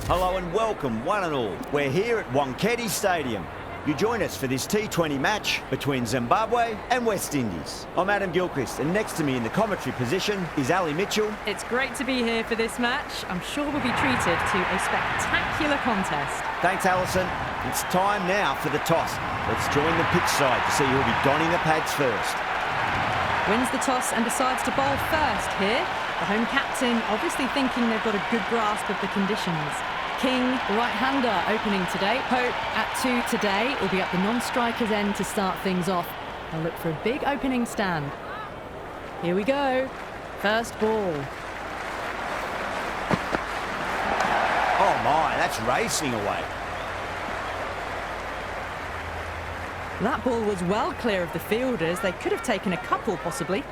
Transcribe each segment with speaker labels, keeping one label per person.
Speaker 1: Hello and welcome, one and all. We're here at Wickets Stadium. You join us for this T20 match between Zimbabwe and West Indies. I'm Adam Gilchrist, and next to me in the commentary position is Ali Mitchell.
Speaker 2: It's great to be here for this match. I'm sure we'll be treated to a spectacular contest.
Speaker 1: Thanks, Alison. It's time now for the toss. Let's join the pitch side to see who'll be donning the pads first.
Speaker 2: Wins the toss and decides to bowl first here. The home captain obviously thinking they've got a good grasp of the conditions. King, the right-hander, opening today. Pope at 2 today will be up the non-striker's end to start things off. They'll look for a big opening stand. Here we go. First ball.
Speaker 1: Oh my, that's racing away.
Speaker 2: That ball was well clear of the fielders. They could have taken a couple, possibly.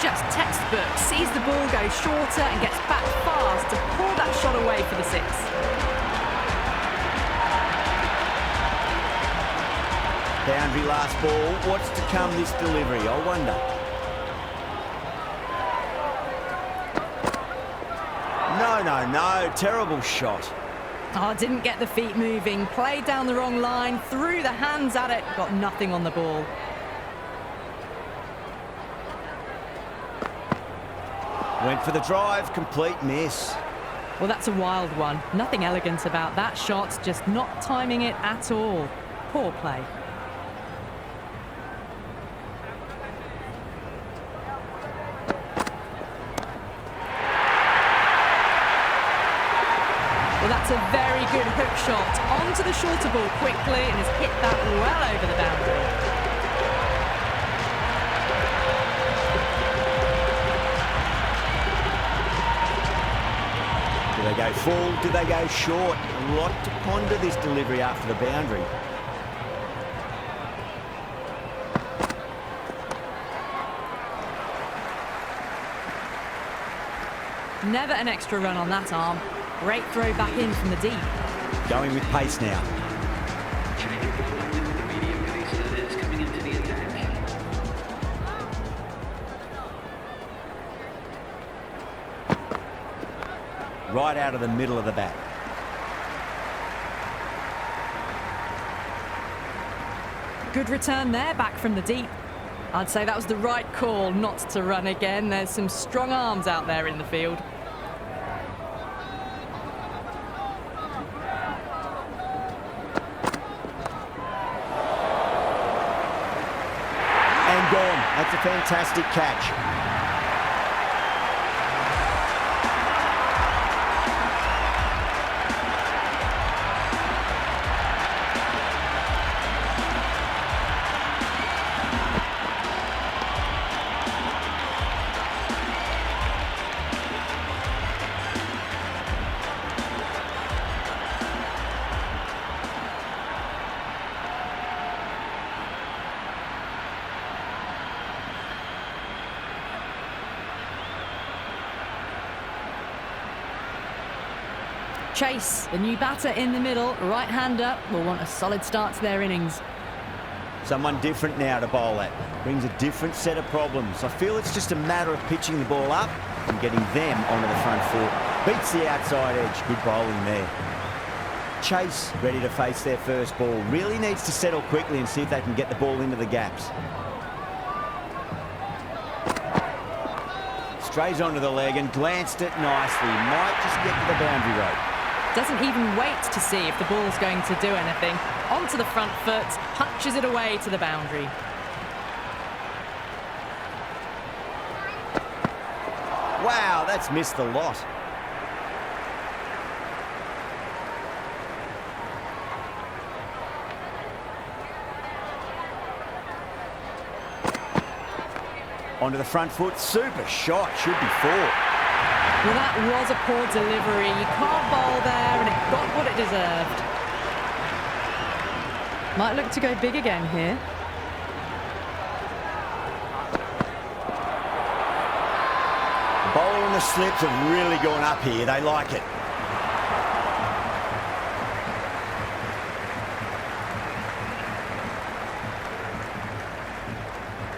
Speaker 2: Just textbook, sees the ball go shorter and gets back fast to pull that shot away for the six.
Speaker 1: Boundary last ball. What's to come this delivery, I wonder? No. Terrible shot.
Speaker 2: Oh, didn't get the feet moving. Played down the wrong line, threw the hands at it, got nothing on the ball.
Speaker 1: Went for the drive, complete miss.
Speaker 2: Well, that's a wild one. Nothing elegant about that shot, just not timing it at all. Poor play. Well, that's a very good hook shot. Onto the shorter ball quickly and has hit that well over the boundary.
Speaker 1: Do they go full? Do they go short? A lot to ponder this delivery after the boundary.
Speaker 2: Never an extra run on that arm. Great throw back in from the deep.
Speaker 1: Going with pace now. Right out of the middle of the bat.
Speaker 2: Good return there, back from the deep. I'd say that was the right call not to run again. There's some strong arms out there in the field.
Speaker 1: And gone. That's a fantastic catch.
Speaker 2: Chase, the new batter in the middle, right-hander, will want a solid start to their innings.
Speaker 1: Someone different now to bowl at. Brings a different set of problems. I feel it's just a matter of pitching the ball up and getting them onto the front foot. Beats the outside edge. Good bowling there. Chase, ready to face their first ball. Really needs to settle quickly and see if they can get the ball into the gaps. Strays onto the leg and glanced it nicely. Might just get to the boundary rope.
Speaker 2: Doesn't even wait to see if the ball's going to do anything. Onto the front foot, punches it away to the boundary.
Speaker 1: Wow, that's missed the lot. Onto the front foot, super shot, should be four.
Speaker 2: Well, that was a poor delivery. You can't bowl there, and it got what it deserved. Might look to go big again here.
Speaker 1: The bowler and the slips have really gone up here. They like it.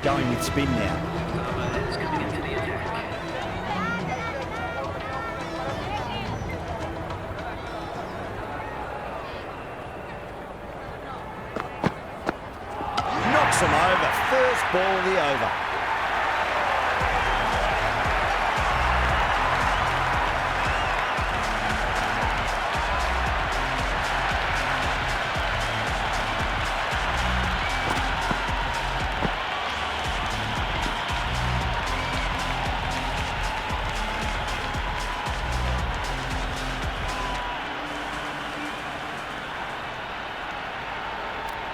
Speaker 1: going with spin now. Knocks him over. First ball of the over.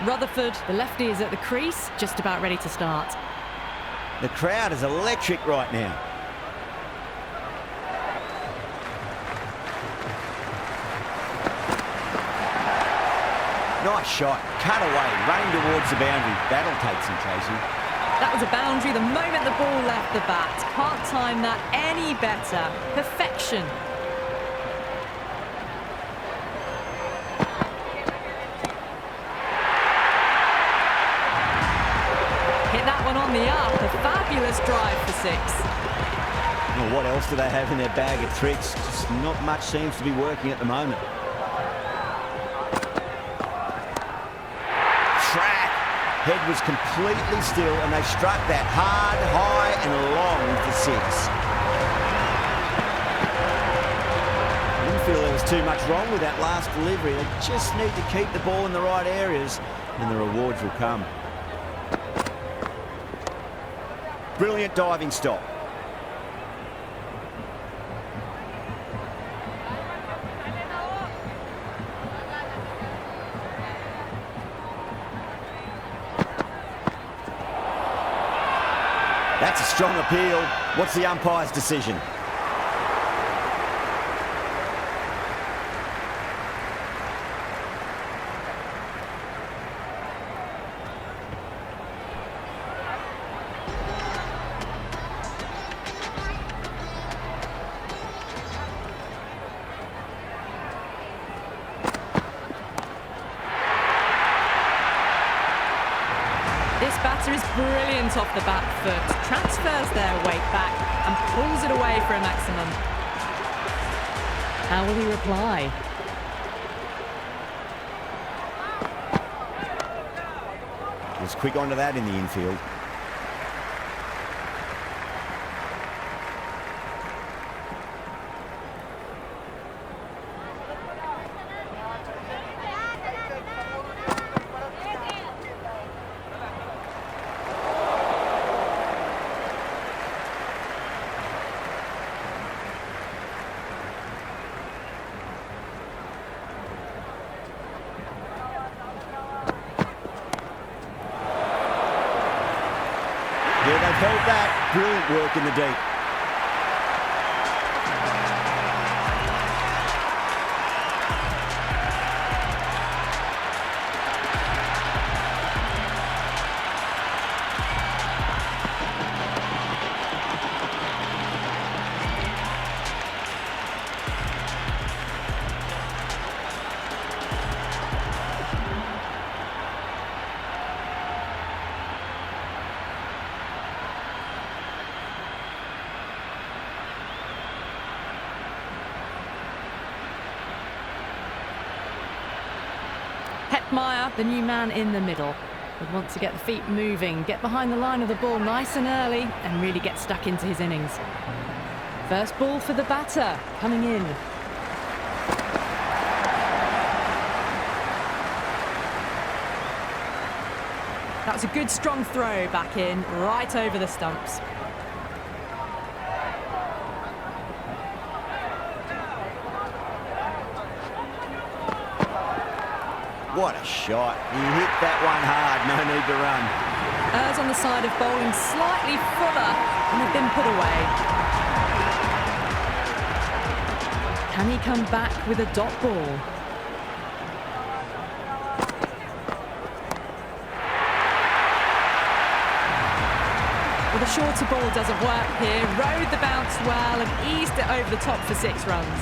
Speaker 2: Rutherford, the lefty, is at the crease, just about ready to start.
Speaker 1: The crowd is electric right now. Nice shot, cut away, running towards the boundary. That'll take some chasing.
Speaker 2: That was a boundary the moment the ball left the bat. Can't time that any better. Perfection. Hit that one on the up. A fabulous drive for six.
Speaker 1: Well, what else do they have in their bag of tricks? Just not much seems to be working at the moment. Head was completely still and they struck that hard, high and long for six. I didn't feel there was too much wrong with that last delivery. They just need to keep the ball in the right areas and the rewards will come. Brilliant diving stop. That's a strong appeal. What's the umpire's decision?
Speaker 2: This batter is brilliant off the back foot, transfers their weight back and pulls it away for a maximum. How will he reply?
Speaker 1: He was quick onto that in the infield. Yeah, they've held that. Brilliant work in the deep.
Speaker 2: Hetmeyer, the new man in the middle, would want to get the feet moving, get behind the line of the ball nice and early and really get stuck into his innings. First ball for the batter, coming in. That was a good strong throw back in, right over the stumps.
Speaker 1: What a shot. He hit that one hard, no need to run.
Speaker 2: Errs on the side of bowling slightly fuller and have been put away. Can he come back with a dot ball? Well, the shorter ball doesn't work here. Rode the bounce well and eased it over the top for 6 runs.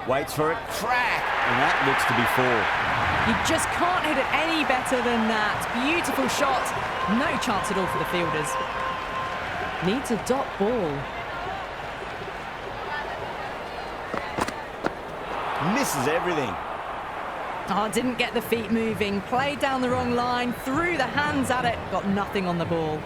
Speaker 1: Waits for it, crack, and that looks to be 4.
Speaker 2: You just can't hit it any better than that. Beautiful shot. No chance at all for the fielders. Needs a dot ball.
Speaker 1: Misses everything.
Speaker 2: Oh, didn't get the feet moving. Played down the wrong line. Threw the hands at it. Got nothing on the ball.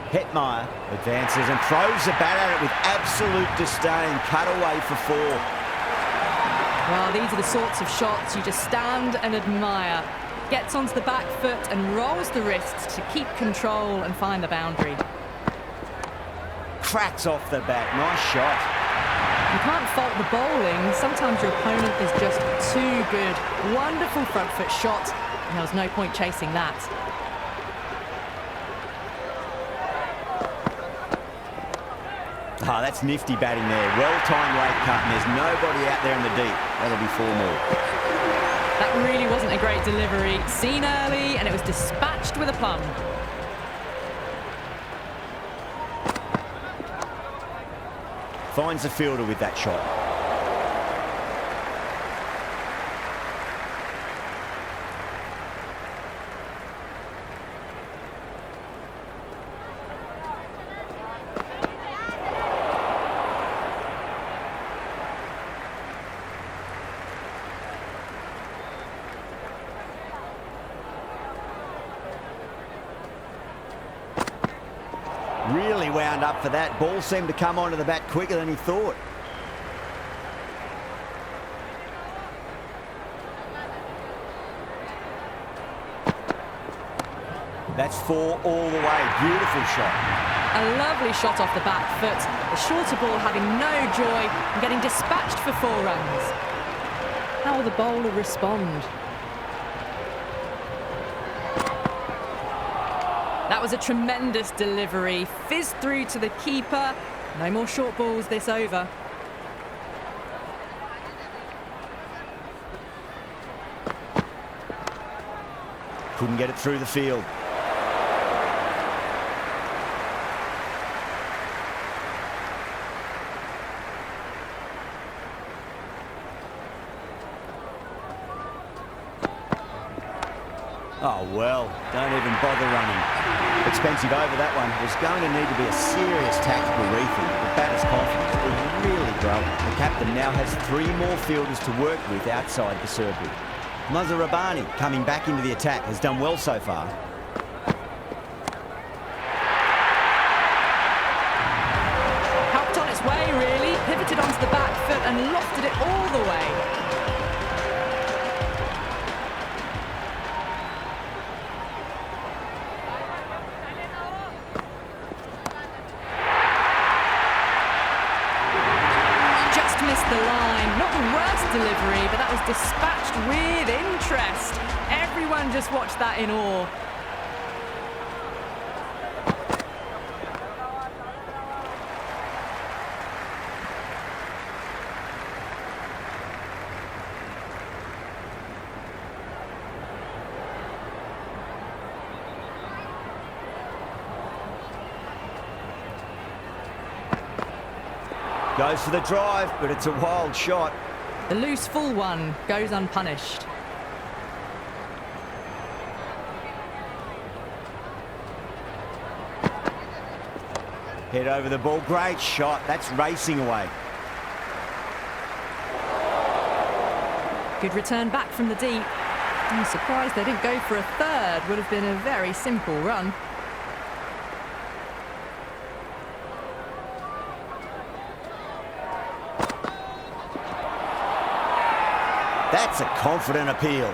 Speaker 1: Hetmeyer advances and throws the bat at it with absolute disdain. Cut away for 4.
Speaker 2: Well, these are the sorts of shots you just stand and admire. Gets onto the back foot and rolls the wrists to keep control and find the boundary.
Speaker 1: Cracks off the bat. Nice shot.
Speaker 2: You can't fault the bowling. Sometimes your opponent is just too good. Wonderful front foot shot, and there was no point chasing that.
Speaker 1: Ah, that's nifty batting there. Well-timed late cut, and there's nobody out there in the deep. That'll be 4 more.
Speaker 2: That really wasn't a great delivery. Seen early, and it was dispatched with a plum.
Speaker 1: Finds the fielder with that shot. Really wound up for that. Ball seemed to come onto the bat quicker than he thought. That's 4 all the way. Beautiful shot.
Speaker 2: A lovely shot off the back foot. The shorter ball having no joy and getting dispatched for 4 runs. How will the bowler respond? That was a tremendous delivery. Fizzed through to the keeper. No more short balls this over.
Speaker 1: Couldn't get it through the field. Oh, well, don't even bother running. Expensive over that one. There's going to need to be a serious tactical rethink. The batter's confidence is really growing. The captain now has 3 more fielders to work with outside the circle. Mazharabani, coming back into the attack, has done well so far.
Speaker 2: Helped on its way, really. Pivoted onto the back foot and lofted it all the way. Missed the line. Not the worst delivery, but that was dispatched with interest. Everyone just watched that in awe.
Speaker 1: Goes for the drive, but it's a wild shot.
Speaker 2: The loose full one goes unpunished.
Speaker 1: Head over the ball. Great shot. That's racing away.
Speaker 2: Good return back from the deep. I'm surprised they didn't go for a third. Would have been a very simple run.
Speaker 1: That's a confident appeal.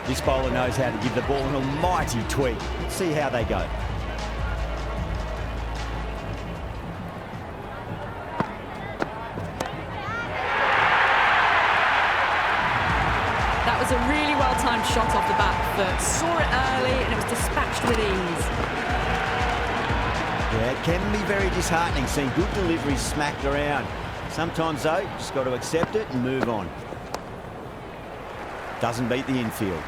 Speaker 1: This bowler knows how to give the ball an almighty tweak. Let's see how they go.
Speaker 2: That was a really well-timed shot off the back foot. Saw it early and it was dispatched with ease.
Speaker 1: Yeah, it can be very disheartening seeing good deliveries smacked around. Sometimes, though, just got to accept it and move on. Doesn't beat the infield.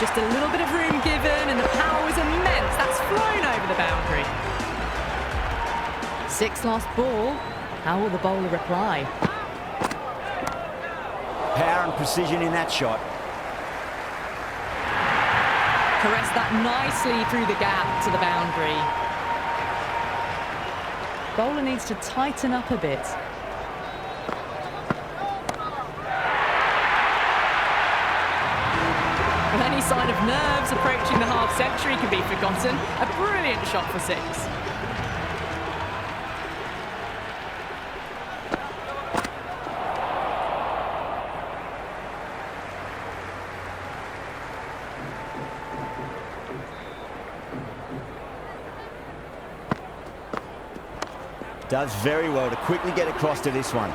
Speaker 2: Just a little bit of room given, and the power was immense. That's flown over the boundary. 6 last ball. How will the bowler reply?
Speaker 1: Power and precision in that shot.
Speaker 2: Caressed that nicely through the gap to the boundary. Bowler needs to tighten up a bit. Any sign of nerves approaching the half-century can be forgotten. A brilliant shot for 6.
Speaker 1: Does very well to quickly get across to this one.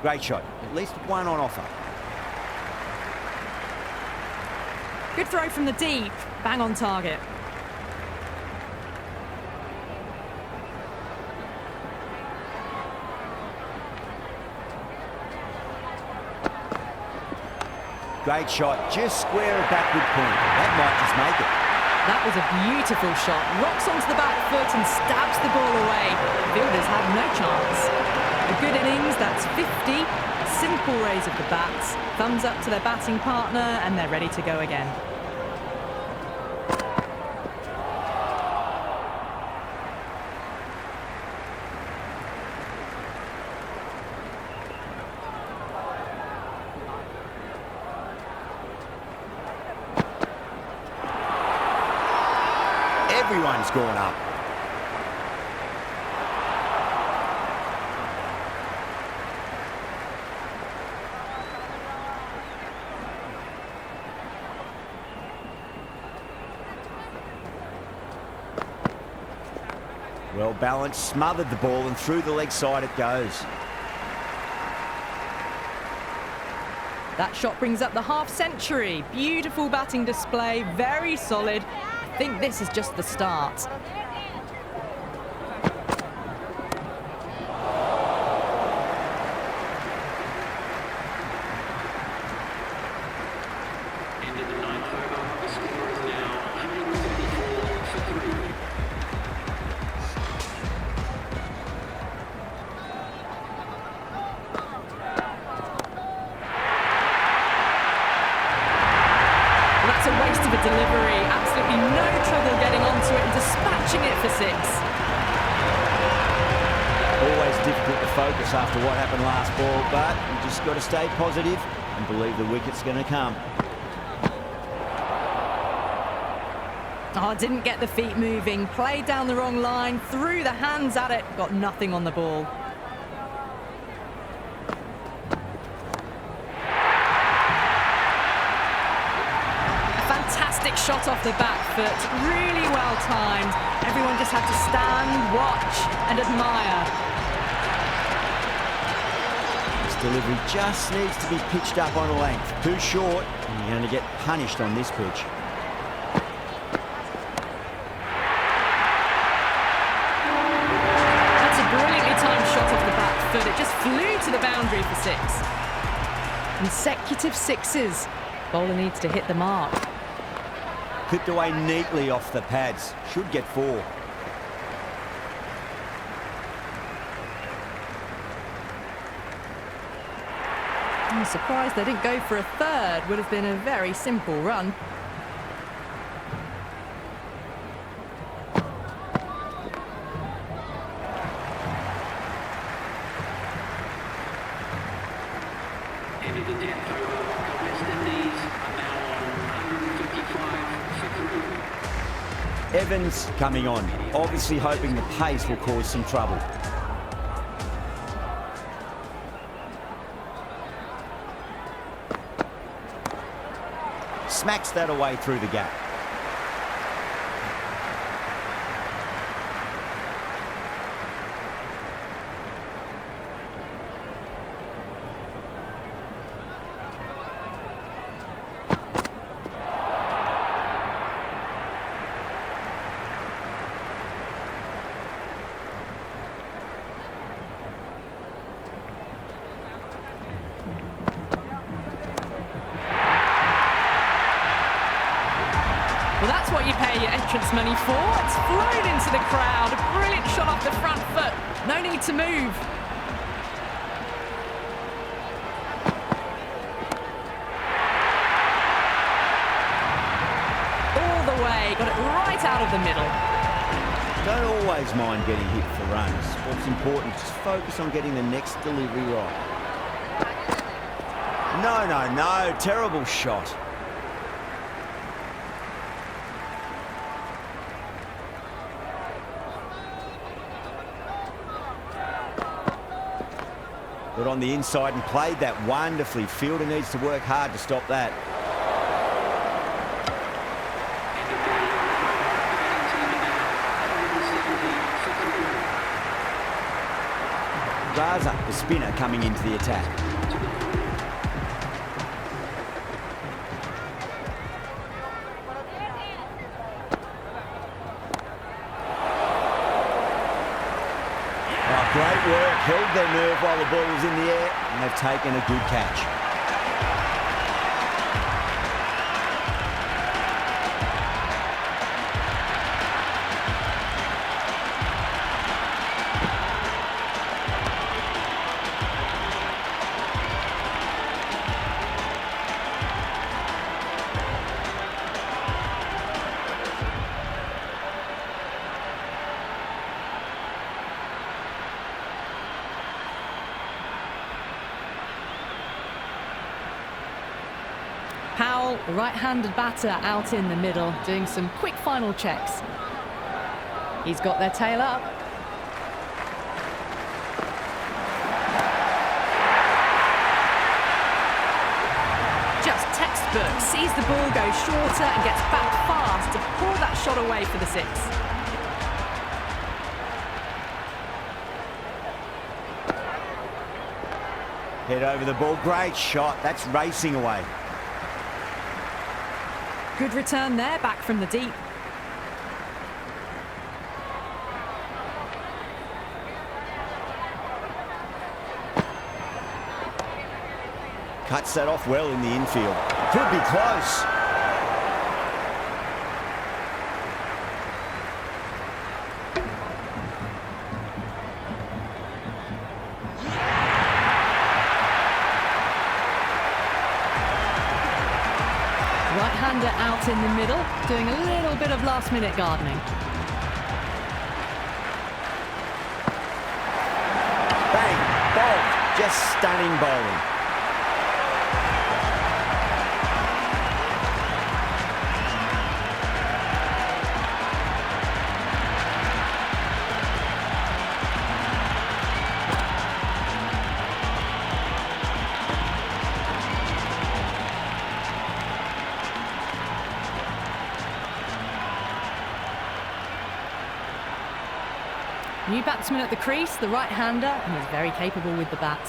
Speaker 1: Great shot. At least one on offer.
Speaker 2: Good throw from the deep. Bang on target.
Speaker 1: Great shot. Just square a backward point. That might just make it.
Speaker 2: That was a beautiful shot. Rocks onto the back foot and stabs the ball away. Fielders have no chance. A good innings, that's 50. Simple raise of the bats. Thumbs up to their batting partner, and they're ready to go again.
Speaker 1: Everyone's gone up. Well balanced, smothered the ball, and through the leg side it goes.
Speaker 2: That shot brings up the half-century. Beautiful batting display, very solid. I think this is just the start. A waste of a delivery, absolutely no trouble getting onto it and dispatching it for 6.
Speaker 1: Always difficult to focus after what happened last ball, but you just got to stay positive and believe the wicket's going to come.
Speaker 2: Oh, didn't get the feet moving, played down the wrong line, threw the hands at it, got nothing on the ball. Fantastic shot off the back foot, really well timed. Everyone just had to stand, watch and admire.
Speaker 1: This delivery just needs to be pitched up on a length. Too short, and you're going to get punished on this pitch.
Speaker 2: That's a brilliantly timed shot off the back foot. It just flew to the boundary for 6. Consecutive 6s. Bowler needs to hit the mark.
Speaker 1: Clipped away neatly off the pads. Should get 4.
Speaker 2: I'm surprised they didn't go for a third. Would have been a very simple run.
Speaker 1: Evans coming on, obviously hoping the pace will cause some trouble. Smacks that away through the gap.
Speaker 2: Well, that's what you pay your entrance money for. It's flown into the crowd. A brilliant shot off the front foot. No need to move. All the way. Got it right out of the middle.
Speaker 1: Don't always mind getting hit for runs. What's important, just focus on getting the next delivery right. No. Terrible shot. Got on the inside and played that wonderfully. Fielder needs to work hard to stop that. Raza, the spinner, coming into the attack. Great work, held their nerve while the ball was in the air, and they've taken a good catch.
Speaker 2: Powell, right-handed batter, out in the middle, doing some quick final checks. He's got their tail up. Just textbook, sees the ball go shorter and gets back fast to pull that shot away for the six.
Speaker 1: Head over the ball, great shot, that's racing away.
Speaker 2: Good return there, back from the deep.
Speaker 1: Cuts that off well in the infield. Could be close.
Speaker 2: Right-hander out in the middle, doing a little bit of last-minute gardening.
Speaker 1: Bang, bowled, just stunning bowling.
Speaker 2: New batsman at the crease, the right-hander, and he's very capable with the bat.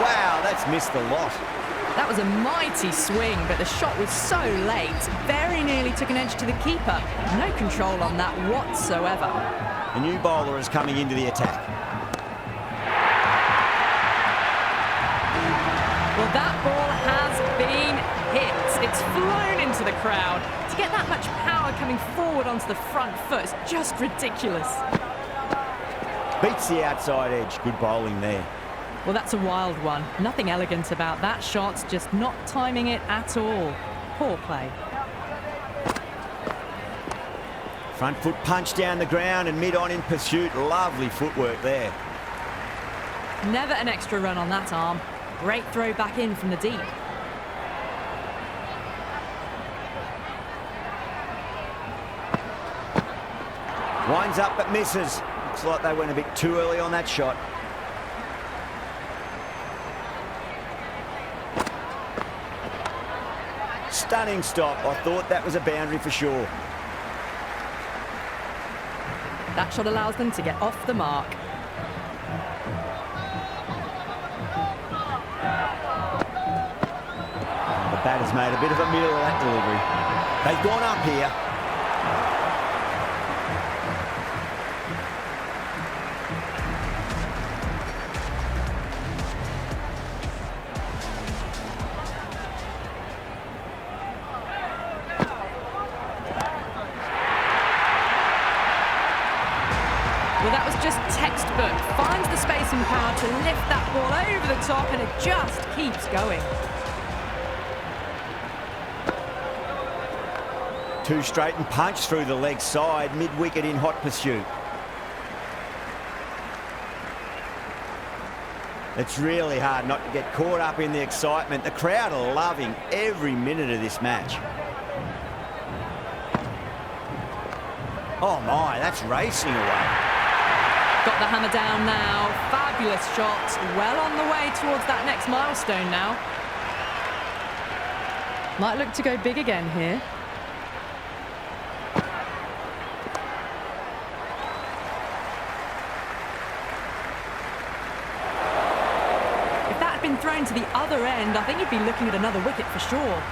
Speaker 1: Wow, that's missed a lot.
Speaker 2: That was a mighty swing, but the shot was so late. Very nearly took an edge to the keeper. No control on that whatsoever.
Speaker 1: The new bowler is coming into the attack.
Speaker 2: Well, that ball has been hit. It's flown into the crowd. To get that much power coming forward onto the front foot is just ridiculous.
Speaker 1: Beats the outside edge. Good bowling there.
Speaker 2: Well, that's a wild one. Nothing elegant about that shot, just not timing it at all. Poor play.
Speaker 1: Front foot punch down the ground and mid-on in pursuit. Lovely footwork there.
Speaker 2: Never an extra run on that arm. Great throw back in from the deep.
Speaker 1: Winds up but misses. Looks like they went a bit too early on that shot. Stunning stop. I thought that was a boundary for sure.
Speaker 2: That shot allows them to get off the mark.
Speaker 1: The batter's made a bit of a meal of that delivery. They've gone up here.
Speaker 2: Well, that was just textbook. Finds the space and power to lift that ball over the top, and it just keeps going.
Speaker 1: Two straight and punch through the leg side, mid-wicket in hot pursuit. It's really hard not to get caught up in the excitement. The crowd are loving every minute of this match. Oh my, that's racing away.
Speaker 2: Got the hammer down now. Fabulous shot. Well on the way towards that next milestone now. Might look to go big again here. If that had been thrown to the other end, I think you'd be looking at another wicket for sure.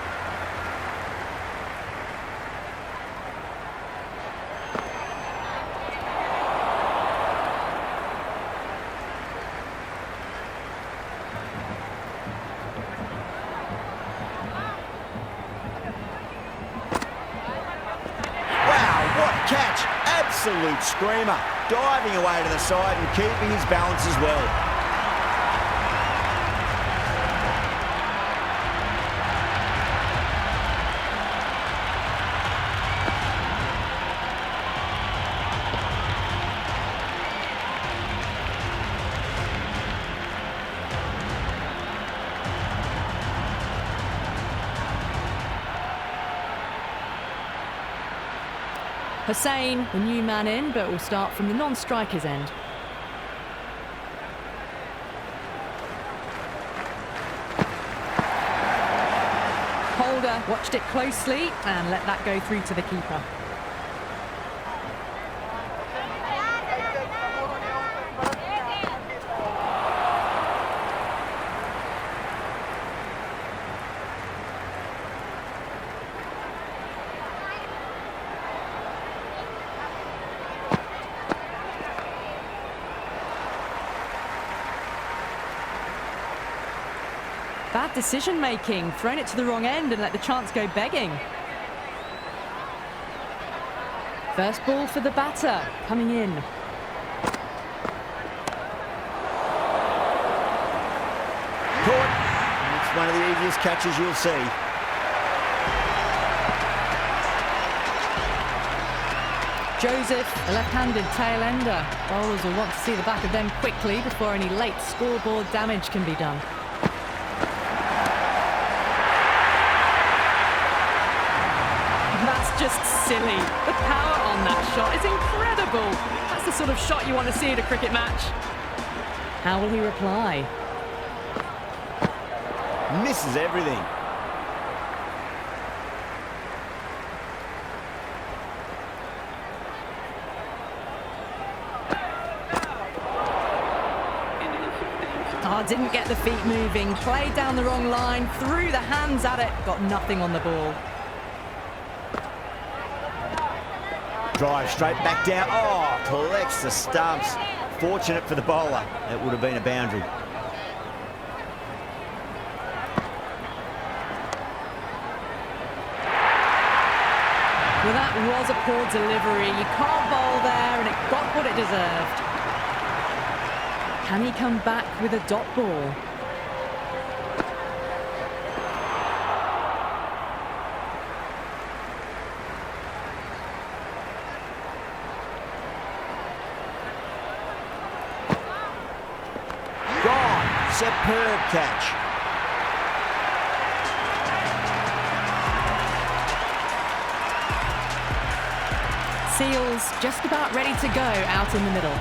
Speaker 1: Catch, absolute screamer, diving away to the side and keeping his balance as well.
Speaker 2: Hussain, the new man in, but will start from the non-striker's end. Holder watched it closely and let that go through to the keeper. Bad decision-making, thrown it to the wrong end and let the chance go begging. First ball for the batter, coming in.
Speaker 1: Caught. It's one of the easiest catches you'll see.
Speaker 2: Joseph, the left-handed tail-ender. Bowlers will want to see the back of them quickly before any late scoreboard damage can be done. That's just silly. The power on that shot is incredible. That's the sort of shot you want to see at a cricket match. How will he reply?
Speaker 1: Misses everything.
Speaker 2: Oh, didn't get the feet moving. Played down the wrong line, threw the hands at it, got nothing on the ball.
Speaker 1: Drive straight back down. Oh, collects the stumps. Fortunate for the bowler. That would have been a boundary.
Speaker 2: Well, that was a poor delivery. You can't bowl there, and it got what it deserved. Can he come back with a dot ball?
Speaker 1: Superb catch.
Speaker 2: Seals just about ready to go out in the middle.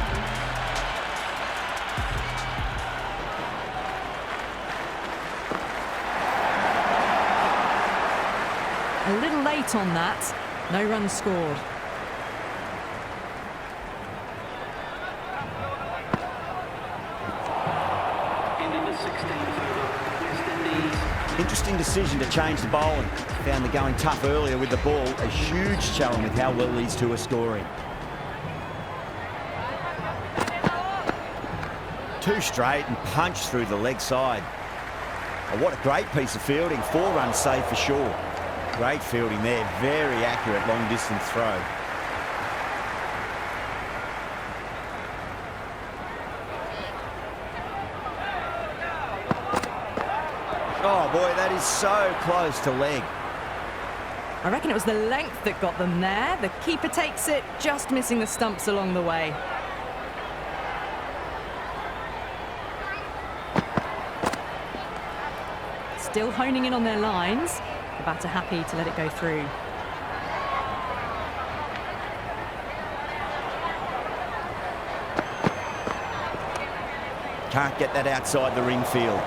Speaker 2: A little late on that. No runs scored.
Speaker 1: Interesting decision to change the bowling. Found the going tough earlier with the ball. A huge challenge with how well these two are scoring. Two straight and punched through the leg side. Oh, what a great piece of fielding. 4 runs saved for sure. Great fielding there. Very accurate long distance throw. Oh boy, that is so close to leg.
Speaker 2: I reckon it was the length that got them there. The keeper takes it, just missing the stumps along the way. Still honing in on their lines. The batter happy to let it go through.
Speaker 1: Can't get that outside the ring field.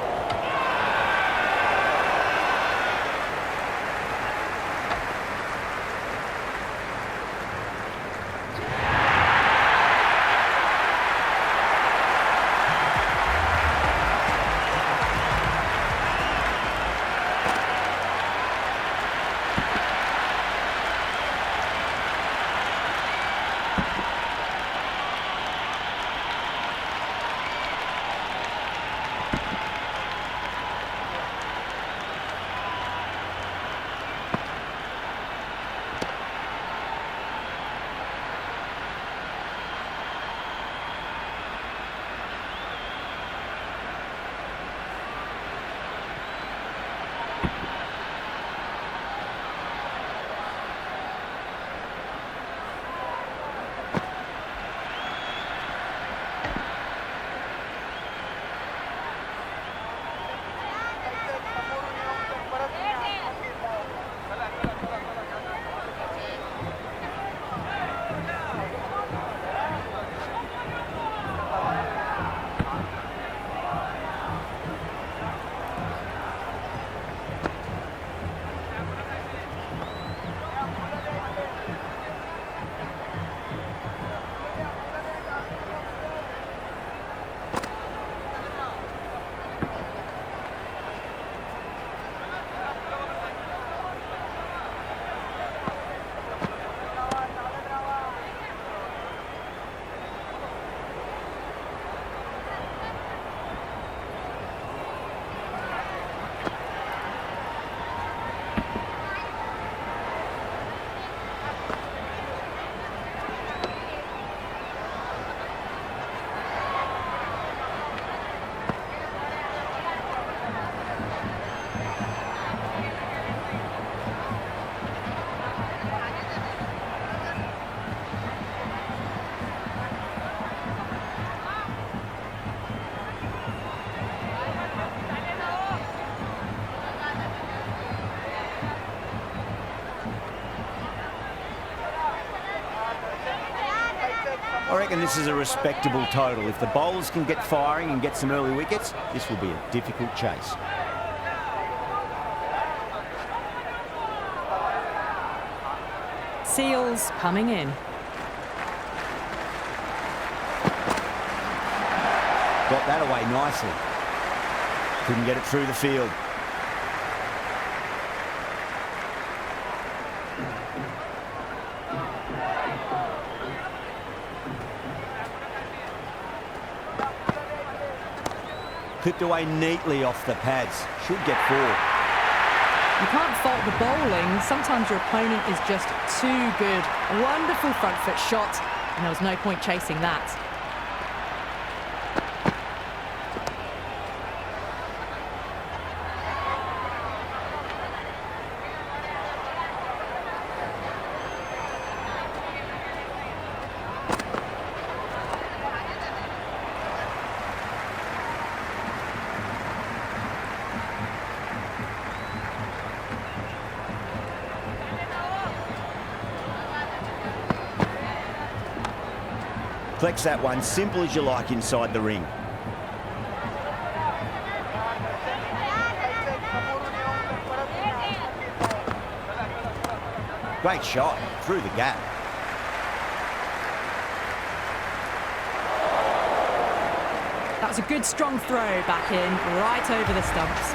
Speaker 1: I reckon this is a respectable total. If the bowlers can get firing and get some early wickets, this will be a difficult chase.
Speaker 2: Seals coming in.
Speaker 1: Got that away nicely. Couldn't get it through the field. Clipped away neatly off the pads. Should get 4.
Speaker 2: You can't fault the bowling. Sometimes your opponent is just too good. A wonderful front foot shot, and there was no point chasing that.
Speaker 1: Collects that one, simple as you like, inside the ring. Great shot, through the gap.
Speaker 2: That was a good strong throw back in, right over the stumps.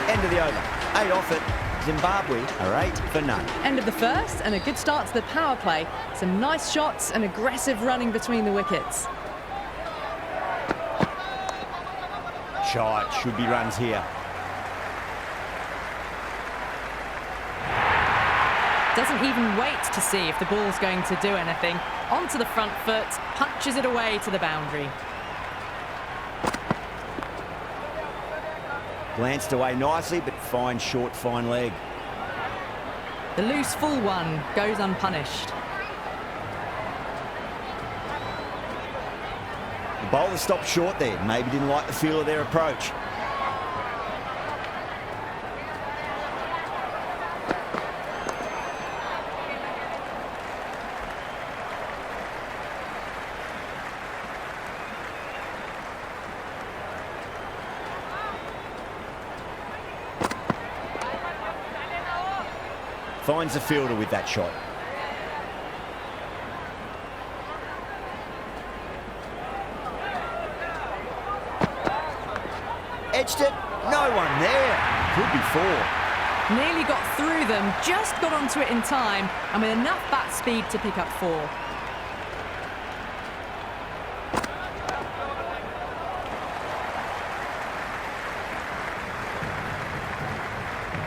Speaker 1: End of the over. 8 off it. Zimbabwe are 8 for none.
Speaker 2: End of the first and a good start to the power play. Some nice shots and aggressive running between the wickets.
Speaker 1: Shot, should be runs here.
Speaker 2: Doesn't even wait to see if the ball's going to do anything. Onto the front foot, punches it away to the boundary.
Speaker 1: Glanced away nicely, but fine short, fine leg.
Speaker 2: The loose full one goes unpunished.
Speaker 1: The bowler stopped short there. Maybe didn't like the feel of their approach. Finds the fielder with that shot. Edged it, no one there. Could be 4.
Speaker 2: Nearly got through them, just got onto it in time, and with enough bat speed to pick up 4.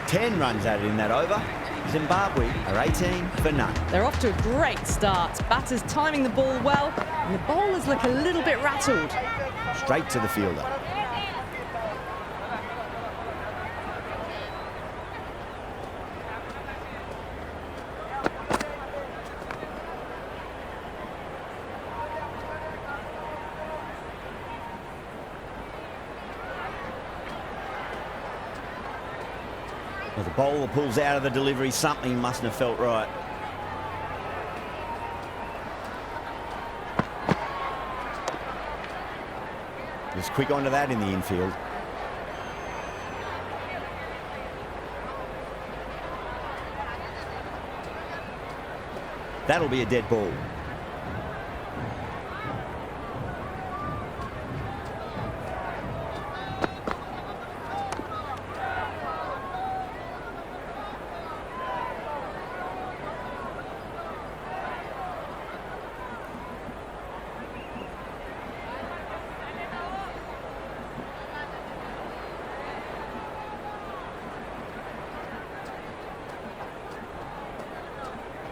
Speaker 1: Ten runs added in that over. Zimbabwe are 18 for none.
Speaker 2: They're off to a great start. Batters timing the ball well, and the bowlers look a little bit rattled.
Speaker 1: Straight to the fielder. Well, the bowler pulls out of the delivery. Something mustn't have felt right. Was quick onto that in the infield. That'll be a dead ball.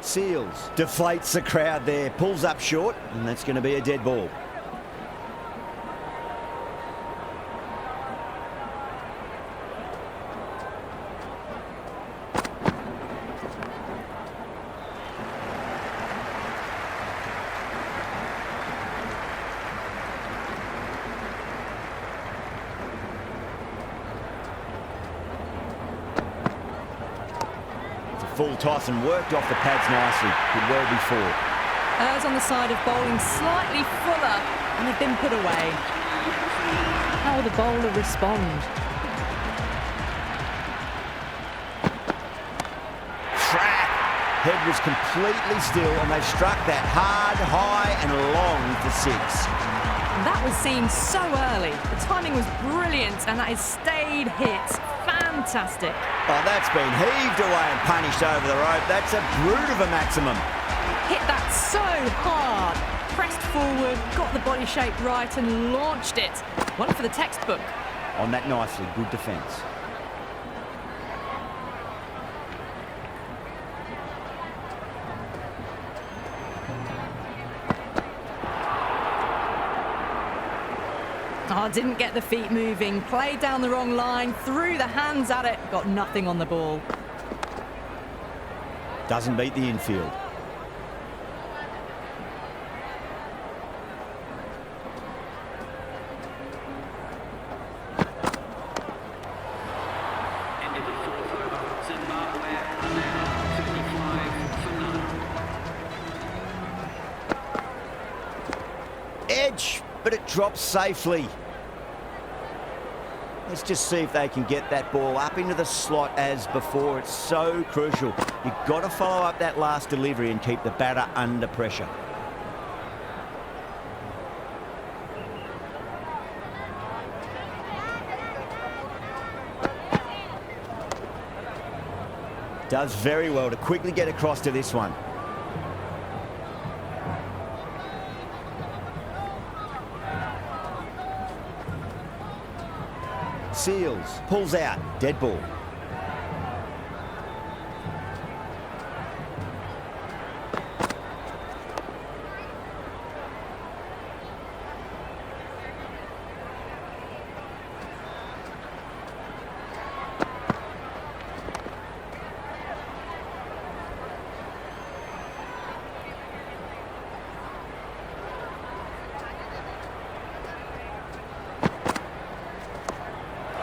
Speaker 1: Seals deflates the crowd there, pulls up short, and that's going to be a dead ball. Full toss and worked off the pads nicely. Could well be 4.
Speaker 2: Errs on the side of bowling slightly fuller, and they've been put away. How will the bowler respond?
Speaker 1: Track. Head was completely still, and they struck that hard, high and long for 6.
Speaker 2: That was seen so early. The timing was brilliant, and that is stayed hit. Fantastic.
Speaker 1: Oh, that's been heaved away and punished over the rope. That's a brute of a maximum.
Speaker 2: Hit that so hard. Pressed forward, got the body shape right and launched it. One for the textbook.
Speaker 1: On that nicely, good defence.
Speaker 2: Oh, didn't get the feet moving, played down the wrong line, threw the hands at it, got nothing on the ball.
Speaker 1: Doesn't beat the infield.
Speaker 3: End of the 4th over. Zimbabwe are now 55 for none.
Speaker 1: drops safely. Let's just see if they can get that ball up into the slot as before. It's so crucial. You've got to follow up that last delivery and keep the batter under pressure. Does very well to quickly get across to this one. Seals, pulls out, dead ball.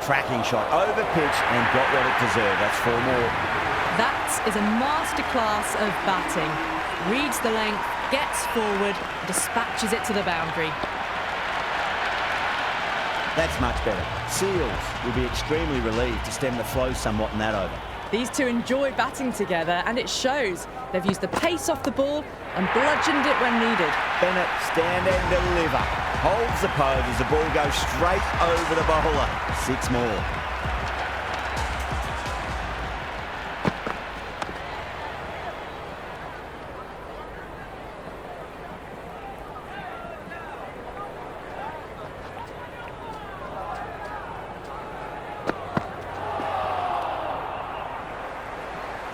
Speaker 1: Tracking shot, over pitch and got what it deserved. That's 4 more.
Speaker 2: That is a masterclass of batting. Reads the length, gets forward, dispatches it to the boundary.
Speaker 1: That's much better. Seals will be extremely relieved to stem the flow somewhat in that over.
Speaker 2: These two enjoy batting together, and it shows. They've used the pace off the ball and bludgeoned it when needed.
Speaker 1: Bennett, stand and deliver. Holds the pose as the ball goes straight over the bowler. 6 more.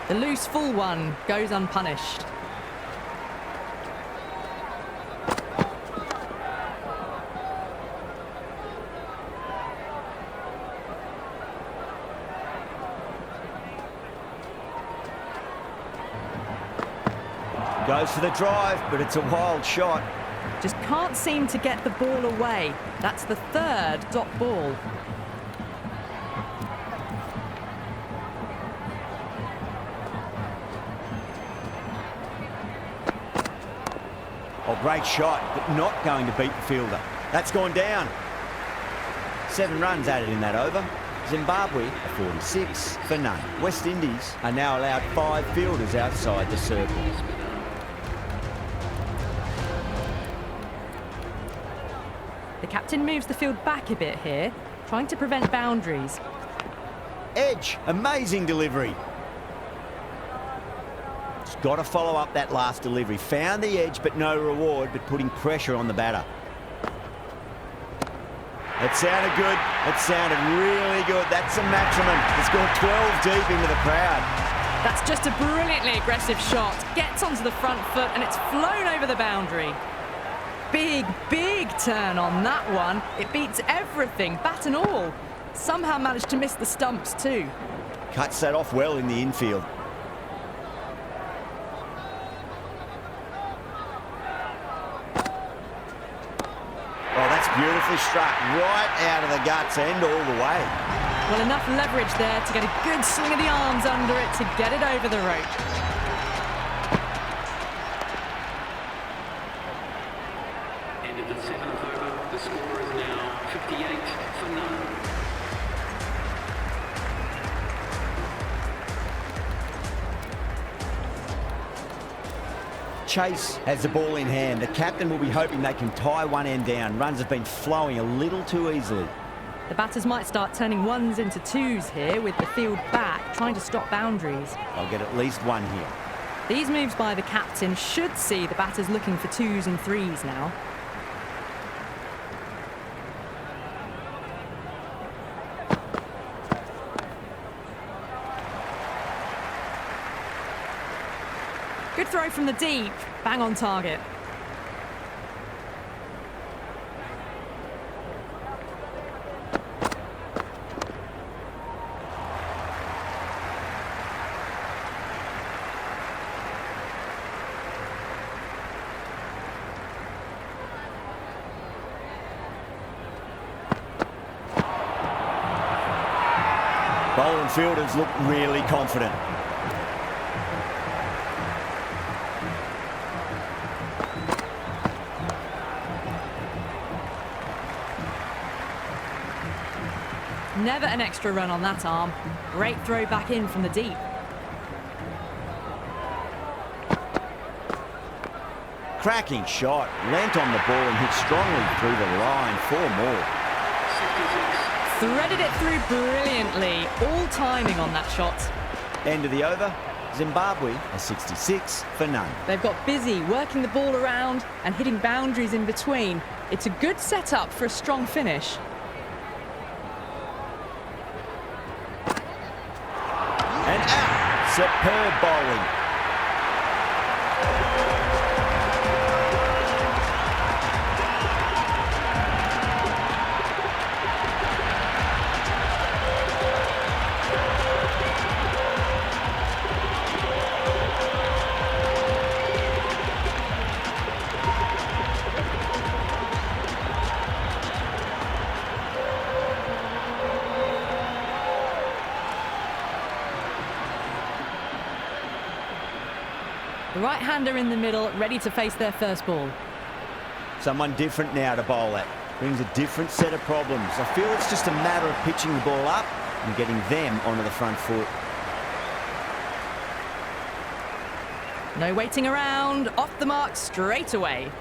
Speaker 2: The loose full one goes unpunished.
Speaker 1: Goes for the drive, but it's a wild shot.
Speaker 2: Just can't seem to get the ball away. That's the 3rd dot ball.
Speaker 1: Oh, great shot, but not going to beat the fielder. That's gone down. 7 runs added in that over. Zimbabwe are 46 for none. West Indies are now allowed 5 fielders outside the circle.
Speaker 2: The captain moves the field back a bit here, trying to prevent boundaries.
Speaker 1: Edge, amazing delivery. Just got to follow up that last delivery. Found the edge, but no reward, but putting pressure on the batter. It sounded good. It sounded really good. That's a maximum. It's gone 12 deep into the crowd.
Speaker 2: That's just a brilliantly aggressive shot. Gets onto the front foot and it's flown over the boundary. Big, big turn on that one. It beats everything, bat and all. Somehow managed to miss the stumps too.
Speaker 1: Cuts that off well in the infield. Oh, that's beautifully struck. Right out of the guts and all the way.
Speaker 2: Well, enough leverage there to get a good swing of the arms under it to get it over the rope.
Speaker 3: End of the 7th over. The score is now 58 for none.
Speaker 1: Chase has the ball in hand. The captain will be hoping they can tie one end down. Runs have been flowing a little too easily.
Speaker 2: The batters might start turning 1s into 2s here with the field back, trying to stop boundaries.
Speaker 1: They'll get at least 1 here.
Speaker 2: These moves by the captain should see the batters looking for 2s and 3s now. Good throw from the deep, bang on target.
Speaker 1: Bowling fielders look really confident.
Speaker 2: Never an extra run on that arm. Great throw back in from the deep.
Speaker 1: Cracking shot, leant on the ball and hit strongly through the line. 4 more.
Speaker 2: Threaded it through brilliantly. All timing on that shot.
Speaker 1: End of the over. Zimbabwe are 66 for none.
Speaker 2: They've got busy working the ball around and hitting boundaries in between. It's a good setup for a strong finish.
Speaker 1: And out. Superb bowling.
Speaker 2: The right-hander in the middle, ready to face their first ball.
Speaker 1: Someone different now to bowl at. Brings a different set of problems. I feel it's just a matter of pitching the ball up and getting them onto the front foot.
Speaker 2: No waiting around, off the mark straight away.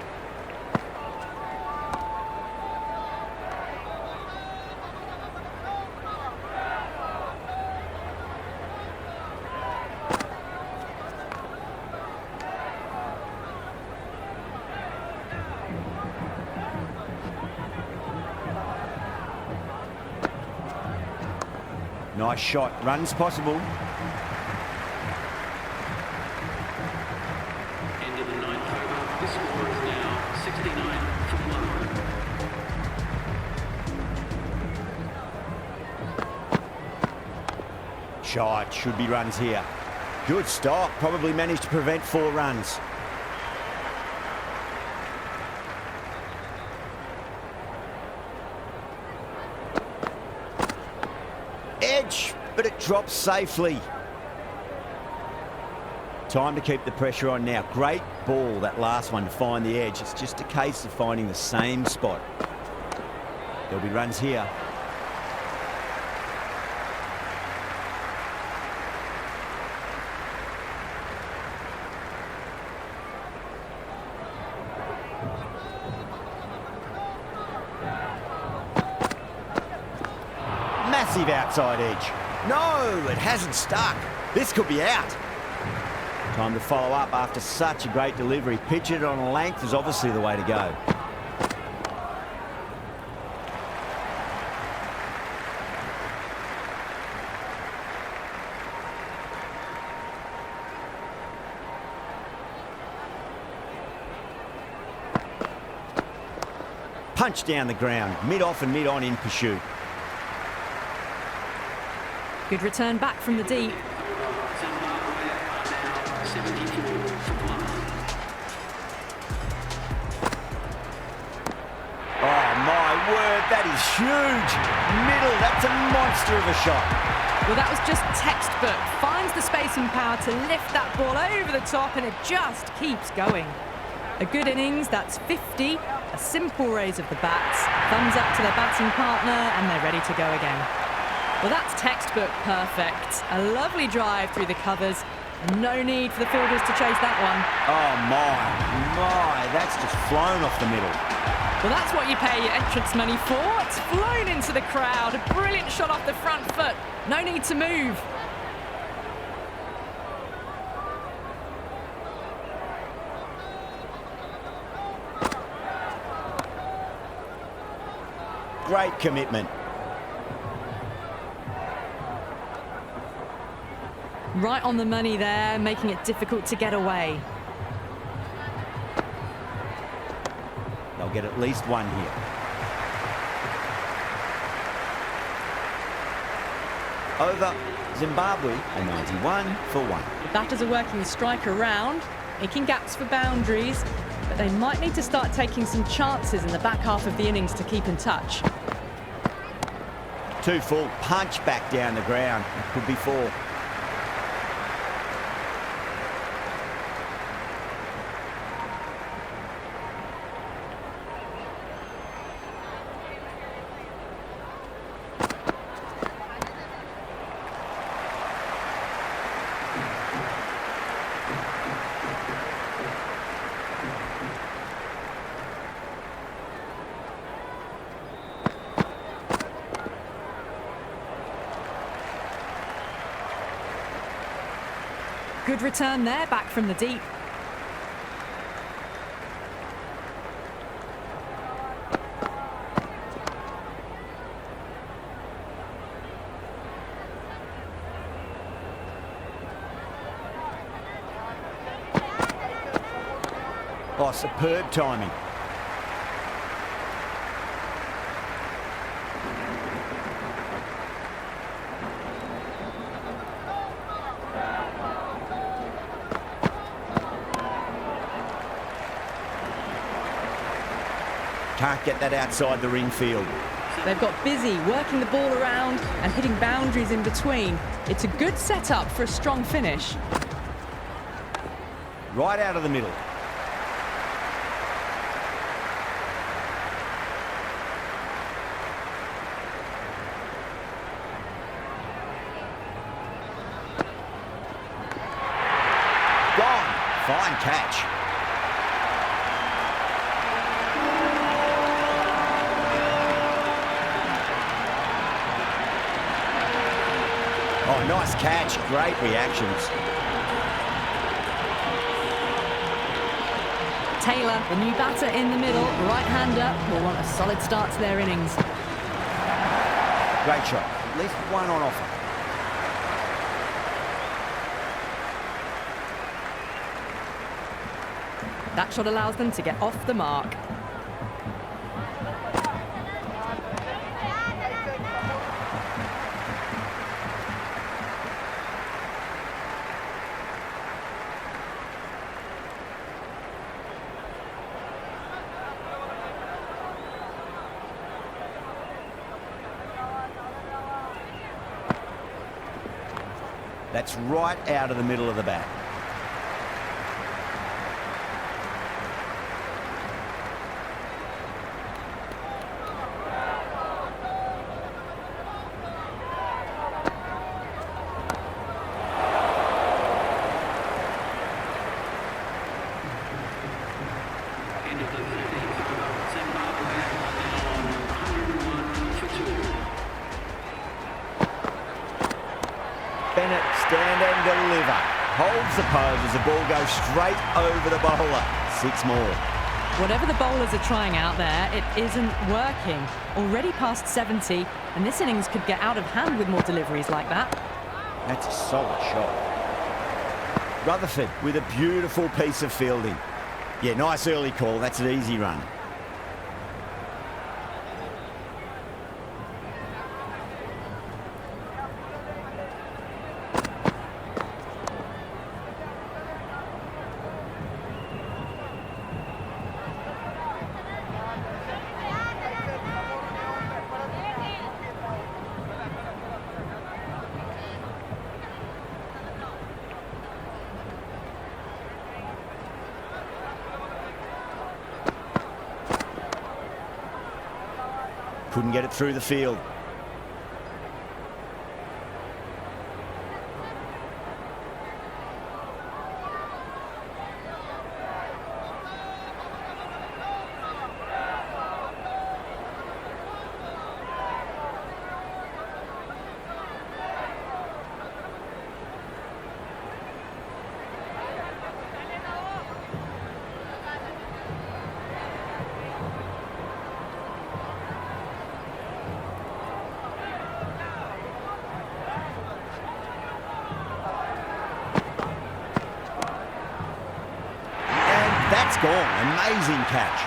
Speaker 1: Nice shot. Runs possible.
Speaker 3: End of the 9th over. The score is now 69 for 1.
Speaker 1: Shot. Should be runs here. Good stop. Probably managed to prevent 4 runs. Edge, but it drops safely. Time to keep the pressure on now. Great ball, that last one, to find the edge. It's just a case of finding the same spot. There'll be runs here. Massive outside edge. No, it hasn't stuck. This could be out. Time to follow up after such a great delivery. Pitch it on a length is obviously the way to go. Punch down the ground, mid-off and mid-on in pursuit.
Speaker 2: Good return back from the deep.
Speaker 3: Zimbabwe are now 74 for 1.
Speaker 1: Oh my word, that is huge. Middle, that's a monster of a shot.
Speaker 2: Well, that was just textbook. Finds the space and power to lift that ball over the top, and it just keeps going. A good innings, that's 50. A simple raise of the bats. Thumbs up to their batting partner, and they're ready to go again. Well, that's textbook perfect. A lovely drive through the covers. And no need for the fielders to chase that one.
Speaker 1: Oh my, that's just flown off the middle.
Speaker 2: Well, that's what you pay your entrance money for. It's flown into the crowd. A brilliant shot off the front foot. No need to move.
Speaker 1: Great commitment.
Speaker 2: Right on the money there, making it difficult to get away.
Speaker 1: They'll get at least one here. Over. Zimbabwe are 91 for 1.
Speaker 2: The batters are working the strike around, making gaps for boundaries, but they might need to start taking some chances in the back half of the innings to keep in touch.
Speaker 1: 2 full, punch back down the ground. It could be 4.
Speaker 2: Good return there, back from the deep.
Speaker 1: Oh, superb timing. Can't get that outside the ring field.
Speaker 2: They've got busy working the ball around and hitting boundaries in between. It's a good setup for a strong finish.
Speaker 1: Right out of the middle. Gone. Fine catch. Oh, nice catch. Great reactions.
Speaker 2: Taylor, the new batter in the middle, right-hander, will want a solid start to their innings.
Speaker 1: Great shot. At least one on offer.
Speaker 2: That shot allows them to get off the mark.
Speaker 1: That's right out of the middle of the bat.
Speaker 3: End of the 13th over. Zimbabwe are now on 101 for 2.
Speaker 1: Bennett, stand and deliver. Holds the pose as the ball goes straight over the bowler. 6 more.
Speaker 2: Whatever the bowlers are trying out there, it isn't working. Already past 70, and this innings could get out of hand with more deliveries like that.
Speaker 1: That's a solid shot. Rutherford with a beautiful piece of fielding. Yeah, nice early call. That's an easy run. Couldn't get it through the field. That's gone. Amazing catch.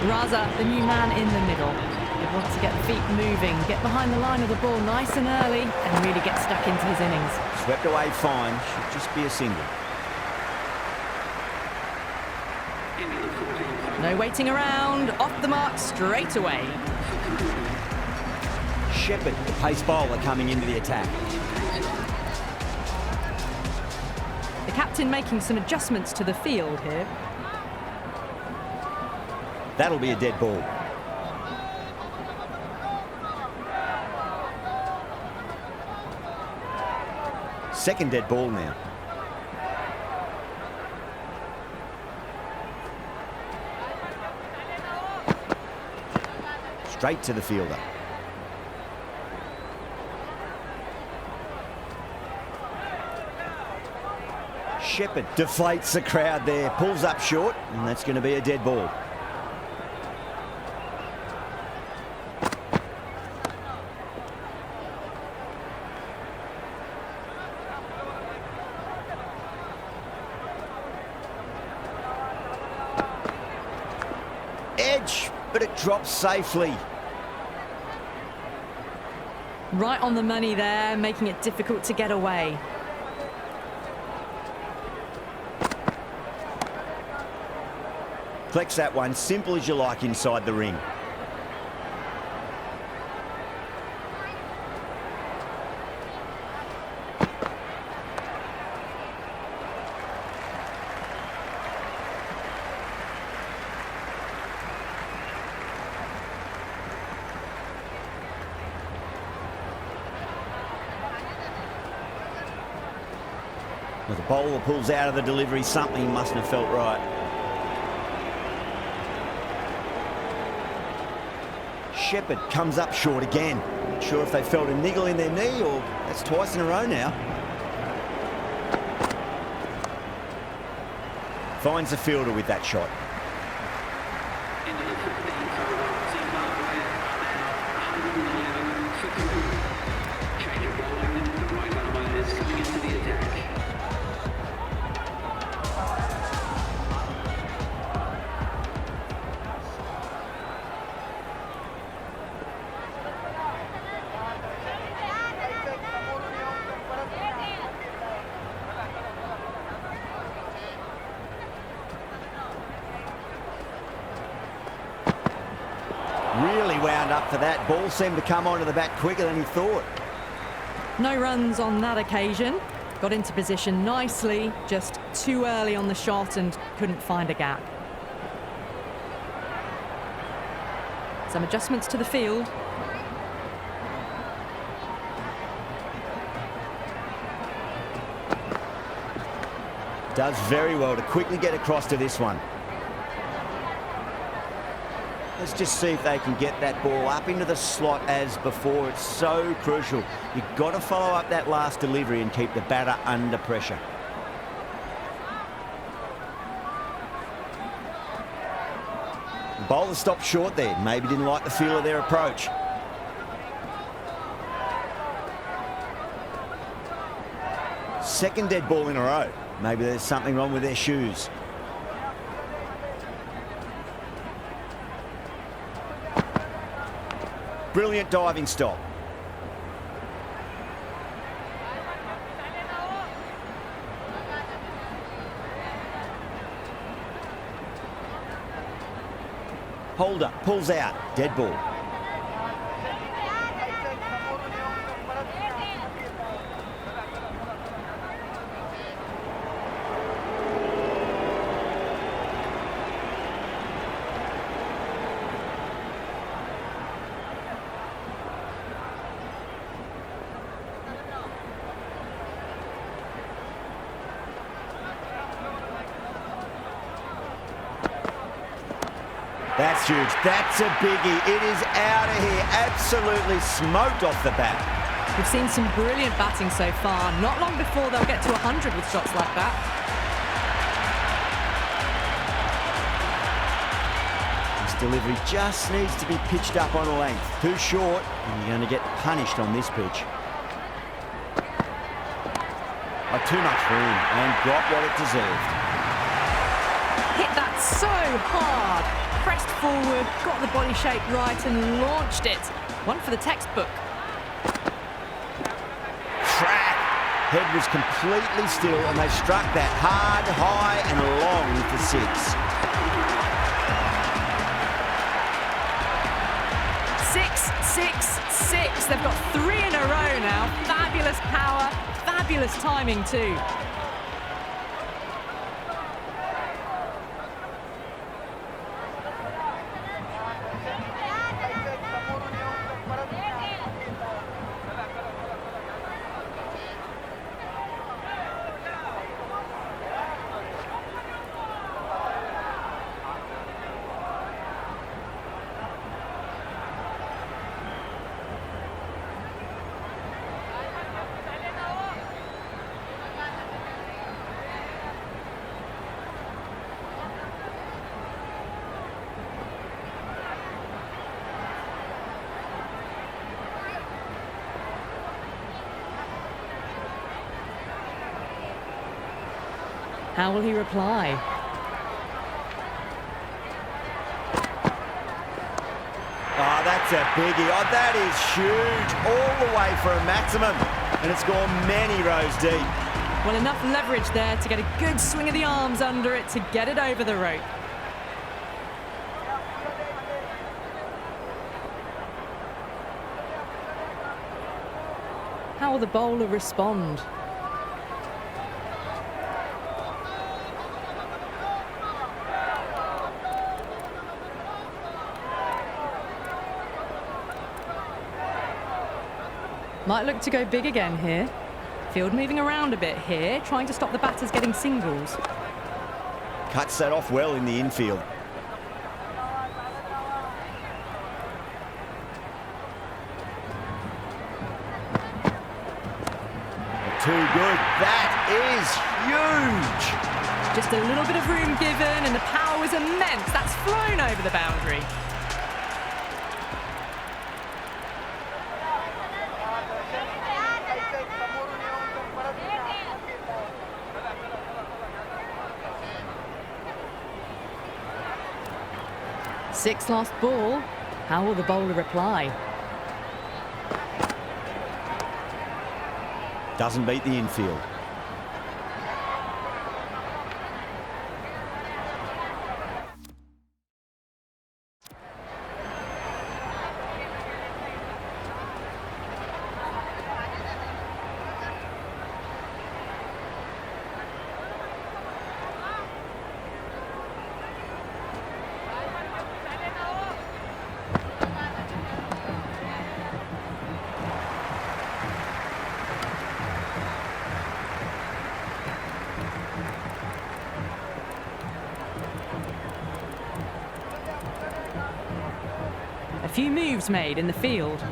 Speaker 2: Raza, the new man in the middle. They want to get the feet moving, get behind the line of the ball nice and early, and really get stuck into his innings.
Speaker 1: Swept away fine. Should just be a single.
Speaker 2: No waiting around, off the mark straight away.
Speaker 1: Shepherd, the pace bowler, coming into the attack.
Speaker 2: The captain making some adjustments to the field here.
Speaker 1: That'll be a dead ball. Second dead ball now. Straight to the fielder. Shepherd deflates the crowd there, pulls up short, and that's going to be a dead ball. Edge, but it drops safely.
Speaker 2: Right on the money there, making it difficult to get away.
Speaker 1: Collects that one, simple as you like inside the ring. Well, the bowler pulls out of the delivery, something mustn't have felt right. Shepherd comes up short again. Not sure if they felt a niggle in their knee or that's twice in a row now. Finds the fielder with that shot.
Speaker 3: Into the 15th over, Zimbabwe now 111 for 2. Change of bowling, the right umpire is coming into the attack.
Speaker 1: Really wound up for that. Ball seemed to come onto the bat quicker than he thought.
Speaker 2: No runs on that occasion. Got into position nicely, just too early on the shot and couldn't find a gap. Some adjustments to the field.
Speaker 1: Does very well to quickly get across to this one. Let's just see if they can get that ball up into the slot as before. It's so crucial. You've got to follow up that last delivery and keep the batter under pressure. The bowler stopped short there. Maybe didn't like the feel of their approach. Second dead ball in a row. Maybe there's something wrong with their shoes. Brilliant diving stop. Holder pulls out, dead ball. That's huge. That's a biggie. It is out of here. Absolutely smoked off the bat.
Speaker 2: We've seen some brilliant batting so far. Not long before they'll get to 100 with shots like that.
Speaker 1: This delivery just needs to be pitched up on a length. Too short, and you're going to get punished on this pitch. Oh, too much room, and got what it deserved.
Speaker 2: Hit that so hard. Pressed forward, got the body shape right and launched it. One for the textbook.
Speaker 1: Crack! Head was completely still and they struck that hard, high and long for 6.
Speaker 2: 6, 6, 6. They've got 3 in a row now. Fabulous power, fabulous timing too. How will he reply?
Speaker 1: Oh, that's a biggie. Oh, that is huge. All the way for a maximum. And it's gone many rows deep.
Speaker 2: Well, enough leverage there to get a good swing of the arms under it to get it over the rope. How will the bowler respond? Might look to go big again here. Field moving around a bit here, trying to stop the batters getting singles.
Speaker 1: Cuts that off well in the infield. Too good. That is huge.
Speaker 2: Just a little bit of room given and the power was immense. That's flown over the boundary. Sixth last ball. How will the bowler reply?
Speaker 1: Doesn't beat the infield.
Speaker 2: A few moves made in the field.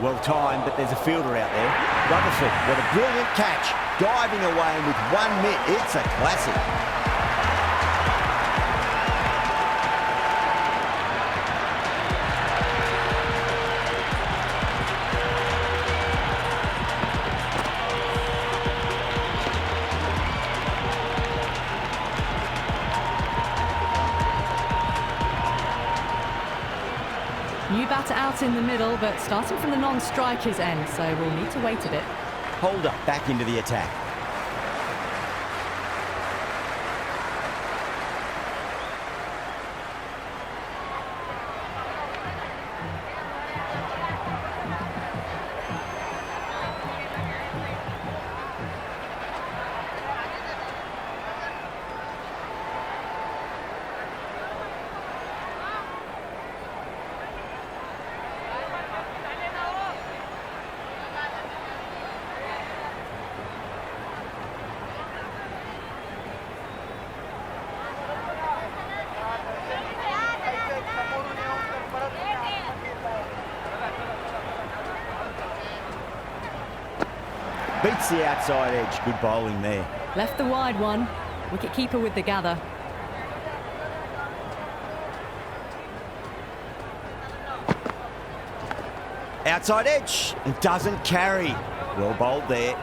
Speaker 1: Well timed, but there's a fielder out there. Rutherford, what a brilliant catch. Diving away with one mitt. It's a classic.
Speaker 2: New batter out in the middle, but starting from the non-striker's end, so we'll need to wait a bit.
Speaker 1: Holder back into the attack. Beats the outside edge. Good bowling there.
Speaker 2: Left the wide one. Wicket-keeper with the gather.
Speaker 1: Outside edge. It doesn't carry. Well bowled there.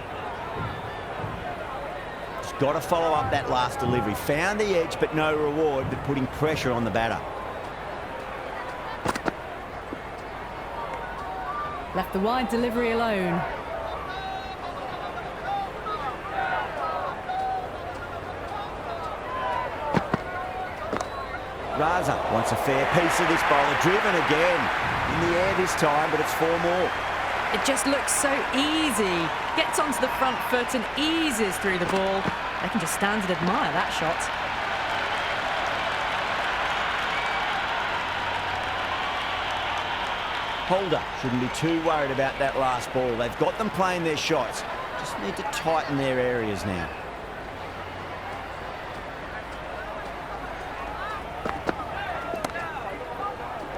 Speaker 1: Just got to follow up that last delivery. Found the edge, but no reward, but putting pressure on the batter.
Speaker 2: Left the wide delivery alone.
Speaker 1: Raza wants a fair piece of this bowler. Driven again. In the air this time, but it's 4 more.
Speaker 2: It just looks so easy. Gets onto the front foot and eases through the ball. They can just stand and admire that shot.
Speaker 1: Holder shouldn't be too worried about that last ball. They've got them playing their shots. Just need to tighten their areas now.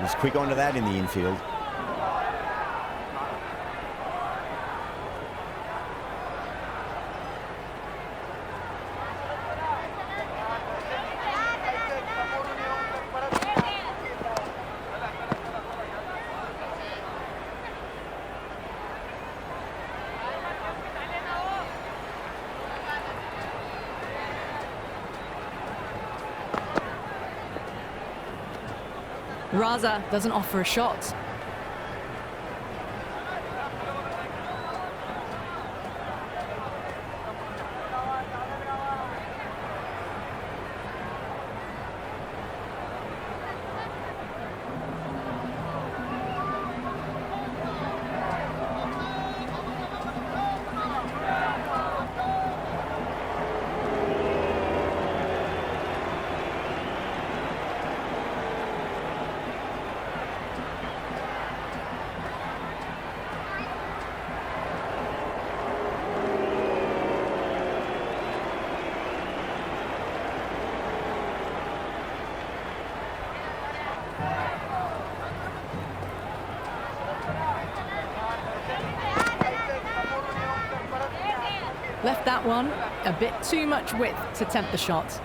Speaker 1: He's quick onto that in the infield.
Speaker 2: Raza doesn't offer a shot. Left that one a bit too much width to tempt the shot.
Speaker 1: It's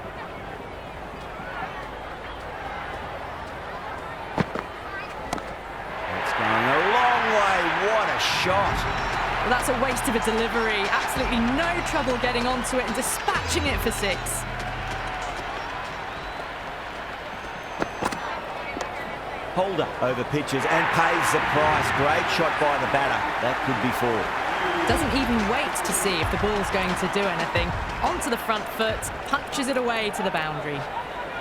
Speaker 1: going a long way. What a shot.
Speaker 2: Well, that's a waste of a delivery. Absolutely no trouble getting onto it and dispatching it for 6.
Speaker 1: Holder over pitches and pays the price. Great shot by the batter. That could be 4.
Speaker 2: Doesn't even wait to see if the ball's going to do anything. Onto the front foot, punches it away to the boundary.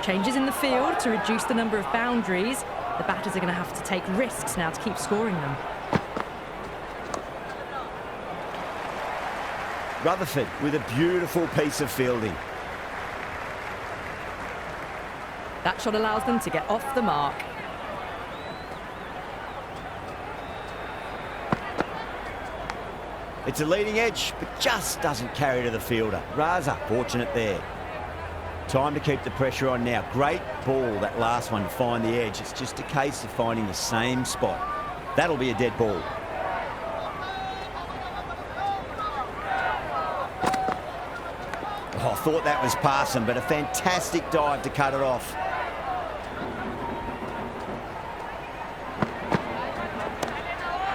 Speaker 2: Changes in the field to reduce the number of boundaries. The batters are going to have to take risks now to keep scoring them.
Speaker 1: Rutherford with a beautiful piece of fielding.
Speaker 2: That shot allows them to get off the mark.
Speaker 1: It's a leading edge, but just doesn't carry to the fielder. Raza, fortunate there. Time to keep the pressure on now. Great ball, that last one, to find the edge. It's just a case of finding the same spot. That'll be a dead ball. Oh, I thought that was passing, but a fantastic dive to cut it off.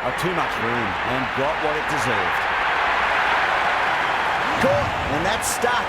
Speaker 1: Oh, too much room and got what it deserved. Caught, and that's stuck.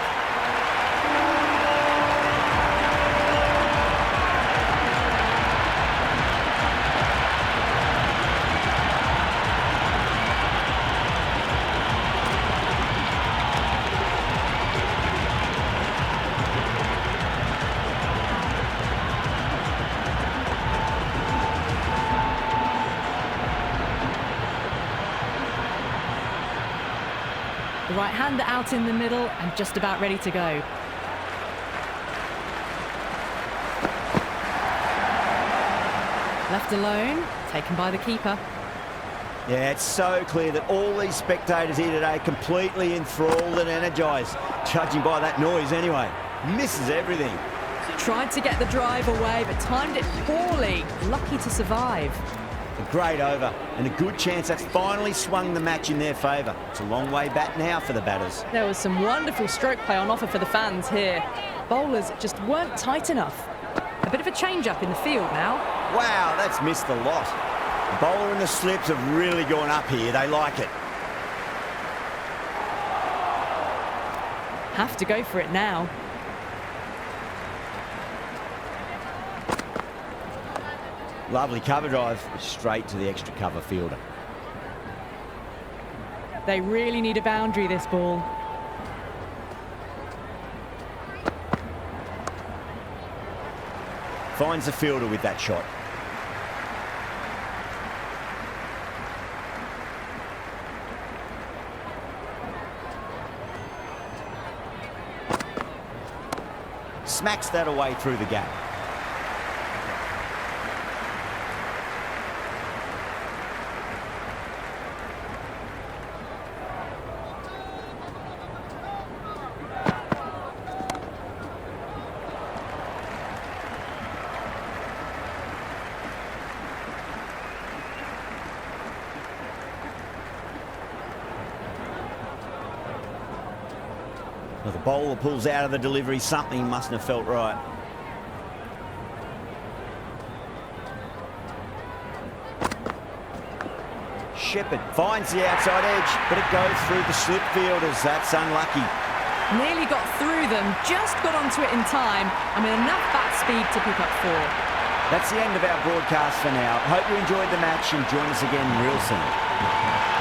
Speaker 2: The right-hander out in the middle and just about ready to go. Left alone, taken by the keeper.
Speaker 1: Yeah, it's so clear that all these spectators here today completely enthralled and energised, judging by that noise anyway. Misses everything.
Speaker 2: Tried to get the drive away, but timed it poorly. Lucky to survive.
Speaker 1: A great over and a good chance that's finally swung the match in their favour. It's a long way back now for the batters.
Speaker 2: There was some wonderful stroke play on offer for the fans here. Bowlers just weren't tight enough. A bit of a change-up in the field now.
Speaker 1: Wow, that's missed a lot. The bowler and the slips have really gone up here. They like it.
Speaker 2: Have to go for it now.
Speaker 1: Lovely cover drive, straight to the extra cover fielder.
Speaker 2: They really need a boundary, this ball.
Speaker 1: Finds the fielder with that shot. Smacks that away through the gap. Well, the bowler pulls out of the delivery. Something mustn't have felt right. Shepherd finds the outside edge, but it goes through the slip fielders. That's unlucky.
Speaker 2: Nearly got through them, just got onto it in time. I mean, enough bat speed to pick up 4.
Speaker 1: That's the end of our broadcast for now. Hope you enjoyed the match and join us again real soon.